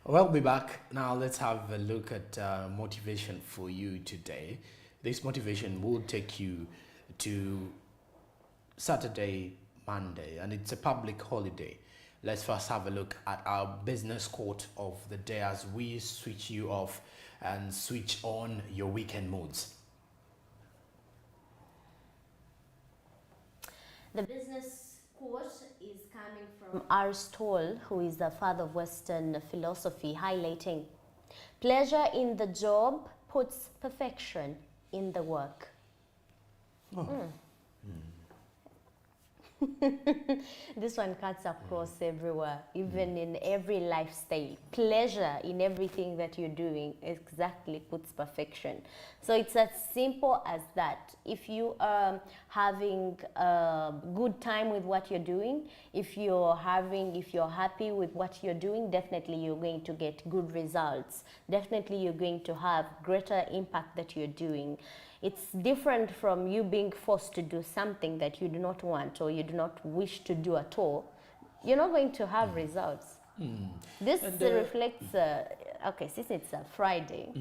We'll be back. Now let's have a look at motivation for you today. This motivation will take you to Saturday, Monday, and it's a public holiday. Let's first have a look at our business quote of the day as we switch you off and switch on your weekend moods. The business quote is coming from Aristotle, who is the father of Western philosophy, highlighting pleasure in the job puts perfection in the work. This one cuts across everywhere, even in every lifestyle. Pleasure in everything that you're doing exactly puts perfection. So it's as simple as that. If you are having a good time with what you're doing, if you're happy with what you're doing, definitely you're going to get good results. Definitely you're going to have greater impact that you're doing. It's different from you being forced to do something that you do not want or you do not wish to do at all. You're not going to have results. This reflects, okay, since it's a Friday,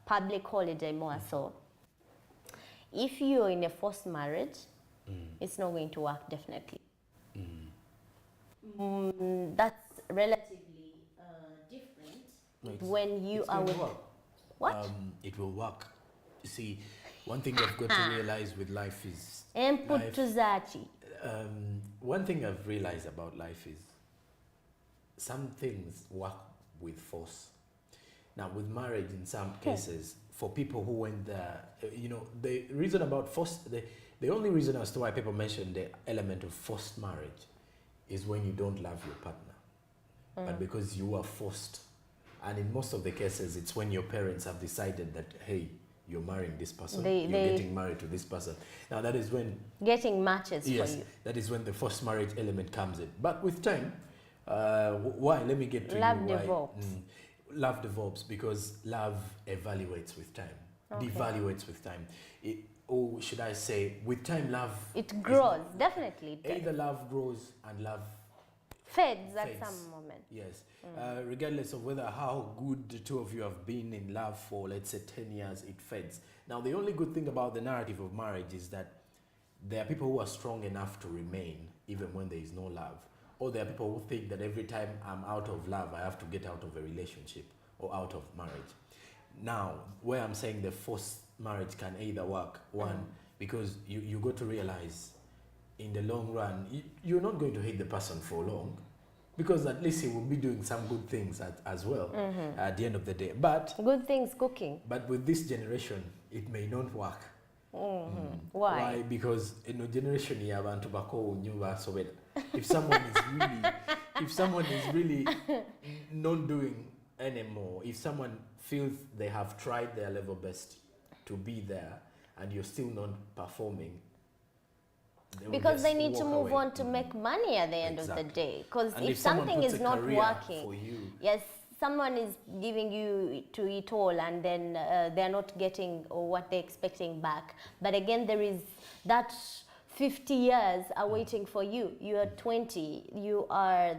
public holiday more so, if you're in a forced marriage, it's not going to work definitely. That's relatively different when you are with... What? It will work. You see, one thing you've got to realize with life is... one thing I've realized about life is some things work with force. Now, with marriage, in some cases, for people who went there, the reason about forced... The only reason as to why people mention the element of forced marriage is when you don't love your partner. But because you are forced. And in most of the cases, it's when your parents have decided that, hey, you're marrying this person, you're getting married to this person. Now that is when... Getting matches for you. That is when the forced marriage element comes in. But with time, why? Let me get to love develops. Love develops because love evaluates with time, devaluates with time. Or should I say, with time, love... It grows, definitely. Either love grows and love fades at some moment. Yes. Regardless of how good the two of you have been in love for, let's say, 10 years, it fades. Now, the only good thing about the narrative of marriage is that there are people who are strong enough to remain even when there is no love. Or there are people who think that every time I'm out of love, I have to get out of a relationship or out of marriage. Now, where I'm saying the forced marriage can either work, one, because you got to realize in the long run, you're not going to hate the person for long, because at least he will be doing some good things as well at the end of the day. But good things cooking. But with this generation, it may not work. Why? Because in a generation here, abantu bako unyuwa sobela. If someone is really not doing anymore, if someone feels they have tried their level best to be there and you're still not performing, because they need to move on to make money at the end of the day. Because if something is not working, yes, someone is giving you to it all and then they're not getting what they're expecting back. But again, there is that 50 years are waiting for you. You are 20, you are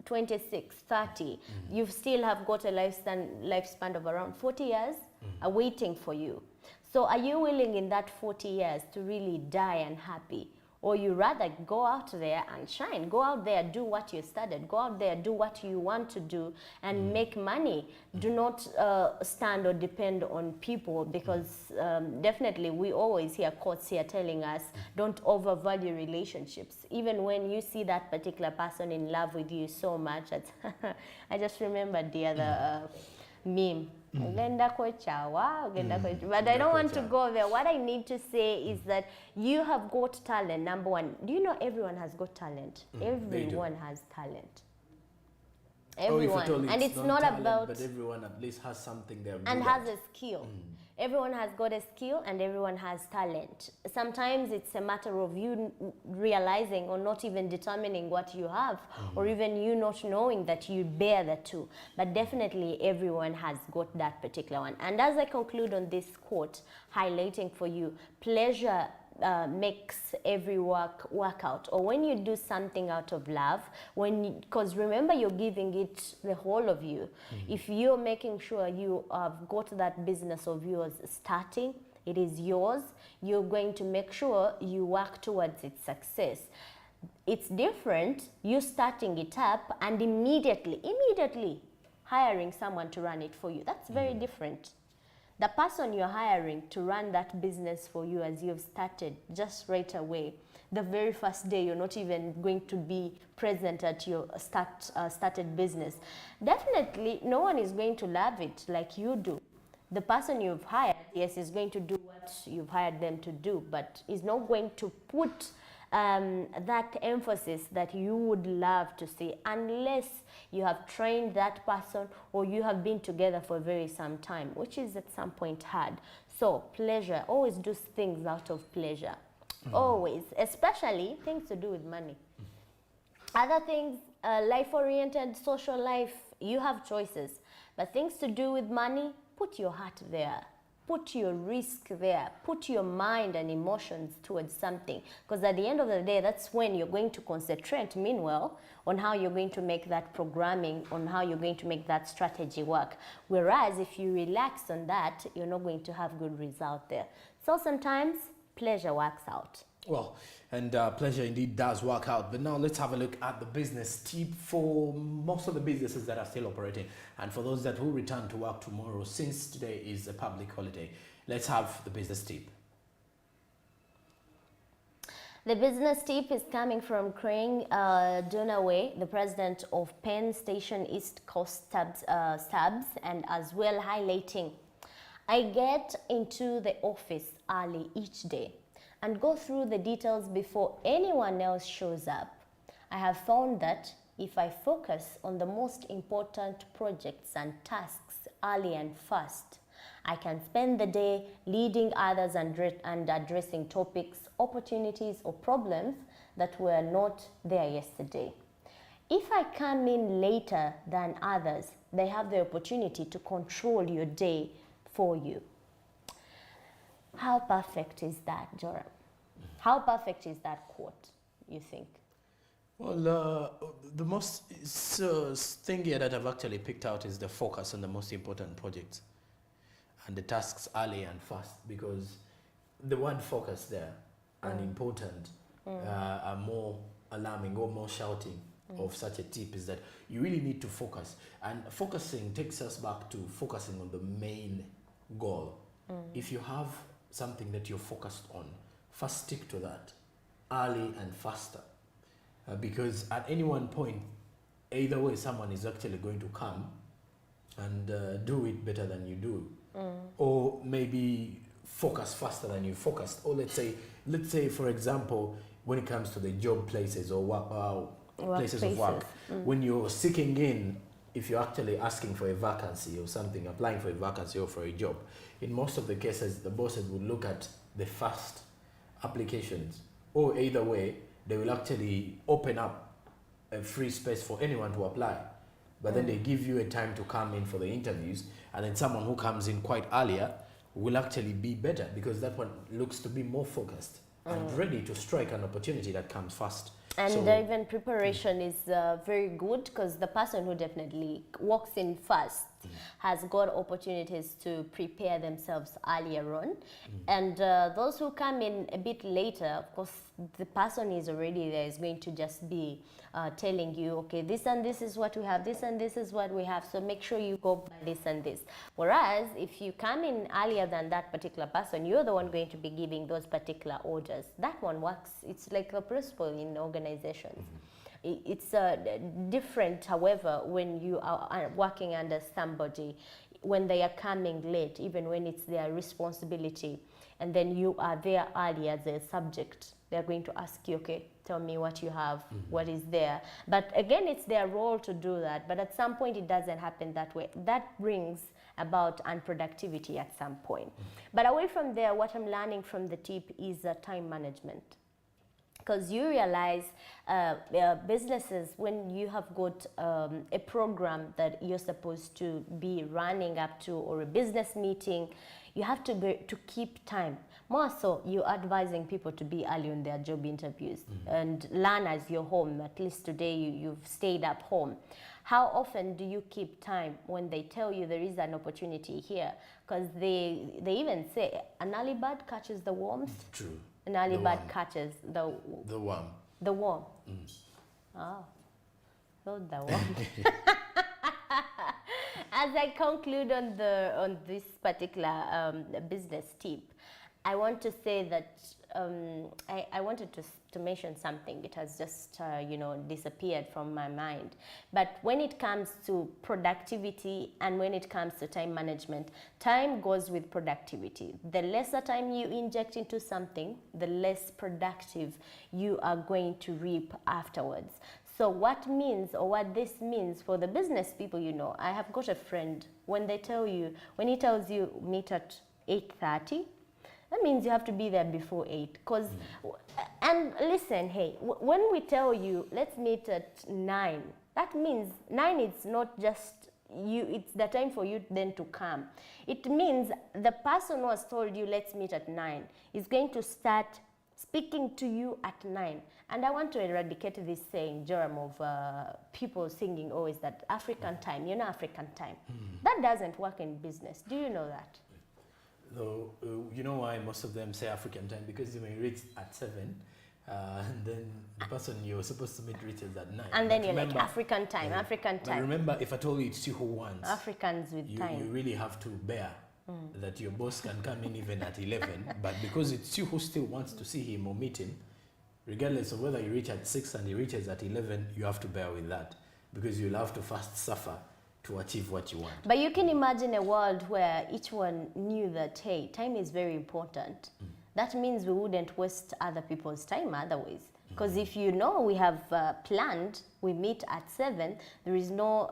26, 30. You still have got a lifespan of around 40 years are waiting for you. So are you willing in that 40 years to really die unhappy? Or you rather go out there and shine, go out there, do what you started, go out there, do what you want to do and make money. Do not stand or depend on people, because definitely we always hear quotes here telling us don't overvalue relationships. Even when you see that particular person in love with you so much. I just remembered the other meme. But I don't want to go there. What I need to say is that you have got talent, number one. Do you know everyone has got talent? Everyone has talent. Everyone. And it's not talent, about... But everyone at least has something they're good and at. has a skill. Everyone has got a skill and everyone has talent. Sometimes it's a matter of you realizing or not even determining what you have, or even you not knowing that you bear the two. But definitely everyone has got that particular one. And as I conclude on this quote, highlighting for you, pleasure makes every work out, or when you do something out of love, because remember, you're giving it the whole of you. If you're making sure you have got that business of yours starting, it is yours, you're going to make sure you work towards its success. It's different you starting it up and immediately hiring someone to run it for you. That's very different. The person you're hiring to run that business for you as you've started, just right away, the very first day, you're not even going to be present at your started business. Definitely, no one is going to love it like you do. The person you've hired, yes, is going to do what you've hired them to do, but is not going to put that emphasis that you would love to see, unless you have trained that person or you have been together for some time, which is at some point hard. So pleasure, always do things out of pleasure. Always, especially things to do with money. Other things, life-oriented, social life, you have choices. But things to do with money, put your heart there. Put your risk there. Put your mind and emotions towards something. Because at the end of the day, that's when you're going to concentrate, meanwhile, on how you're going to make that programming, on how you're going to make that strategy work. Whereas if you relax on that, you're not going to have good result there. So sometimes pleasure works out. Well, and pleasure indeed does work out. But now let's have a look at the business tip for most of the businesses that are still operating. And for those that will return to work tomorrow, since today is a public holiday, let's have the business tip. The business tip is coming from Craig Dunaway, the president of Penn Station East Coast Subs, and as well highlighting, I get into the office early each day and go through the details before anyone else shows up. I have found that if I focus on the most important projects and tasks early and fast, I can spend the day leading others and addressing topics, opportunities, or problems that were not there yesterday. If I come in later than others, they have the opportunity to control your day for you. How perfect is that, Joram? How perfect is that quote, you think? Well, the most thing here that I've actually picked out is the focus on the most important projects and the tasks early and fast, because the word focus there and important are more alarming or more shouting of such a tip, is that you really need to focus. And focusing takes us back to focusing on the main goal. If you have something that you're focused on, first stick to that early and faster, because at any one point, either way, someone is actually going to come and do it better than you do, or maybe focus faster than you focused. Or let's say for example, when it comes to the job places or places of work, when you're seeking in, if you're actually asking for a vacancy or something, applying for a vacancy or for a job, in most of the cases, the bosses would look at the first applications, or either way, they will actually open up a free space for anyone to apply. But then they give you a time to come in for the interviews, and then someone who comes in quite earlier will actually be better, because that one looks to be more focused and ready to strike an opportunity that comes fast. And even preparation is very good, because the person who definitely walks in first has got opportunities to prepare themselves earlier on. And those who come in a bit later, of course, the person is already there, is going to just be telling you, okay, this and this is what we have, this and this is what we have, so make sure you go by this and this. Whereas if you come in earlier than that particular person, you're the one going to be giving those particular orders. That one works. It's like a principle in organizations. It's different, however, when you are working under somebody, when they are coming late, even when it's their responsibility, and then you are there early as a subject. They're going to ask you, okay, tell me what you have, what is there. But again, it's their role to do that. But at some point, it doesn't happen that way. That brings about unproductivity at some point. But away from there, what I'm learning from the tip is time management. Because you realize businesses, when you have got a program that you're supposed to be running up to, or a business meeting, you have to keep time. More so, you're advising people to be early on their job interviews and learn as you're home. At least today you've stayed up home. How often do you keep time when they tell you there is an opportunity here? Because they even say an early bird catches the worms. True. An early bird catches the worm. The worm. Oh, so the worm. As I conclude on this particular business tip, I want to say that I wanted to mention something. It has just disappeared from my mind. But when it comes to productivity and when it comes to time management, time goes with productivity. The lesser time you inject into something, the less productive you are going to reap afterwards. So what this means for the business people, I have got a friend, when he tells you meet at 8:30, that means you have to be there before 8. And listen, hey, when we tell you let's meet at 9, that means 9 is not just you, it's the time for you then to come. It means the person who has told you let's meet at 9 is going to start speaking to you at 9. And I want to eradicate this saying, Joram, of people singing always that African time, African time. That doesn't work in business. Do you know that? Though, you know why most of them say African time? Because you may reach at 7, and then the person you're supposed to meet reaches at 9. And then you're like, African time, African time. But remember, if I told you it's you who wants, Africans with time. You really have to bear that your boss can come in even at 11, but because it's you who still wants to see him or meet him, regardless of whether you reach at 6 and he reaches at 11, you have to bear with that, because you'll have to first suffer to achieve what you want. But you can imagine a world where each one knew that, hey, time is very important. That means we wouldn't waste other people's time otherwise. Because if we have planned, we meet at 7, there is no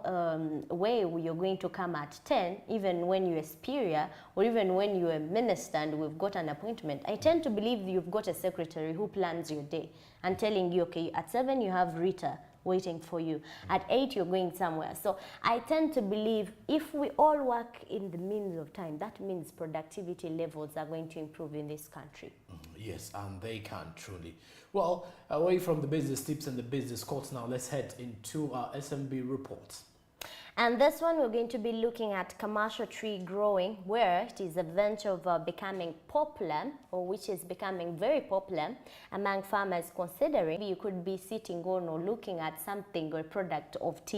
way you're going to come at 10, even when you're a superior or even when you're a minister and we've got an appointment. I tend to believe you've got a secretary who plans your day and telling you, okay, at 7 you have Rita waiting for you. At 8 you're going somewhere. So I tend to believe if we all work in the means of time, that means productivity levels are going to improve in this country. Yes, and they can truly. Well, away from the business tips and the business quotes now, let's head into our SMB reports. And this one, we're going to be looking at commercial tree growing, where it is a venture of becoming popular, or which is becoming very popular among farmers, considering you could be sitting on or looking at something or product of tea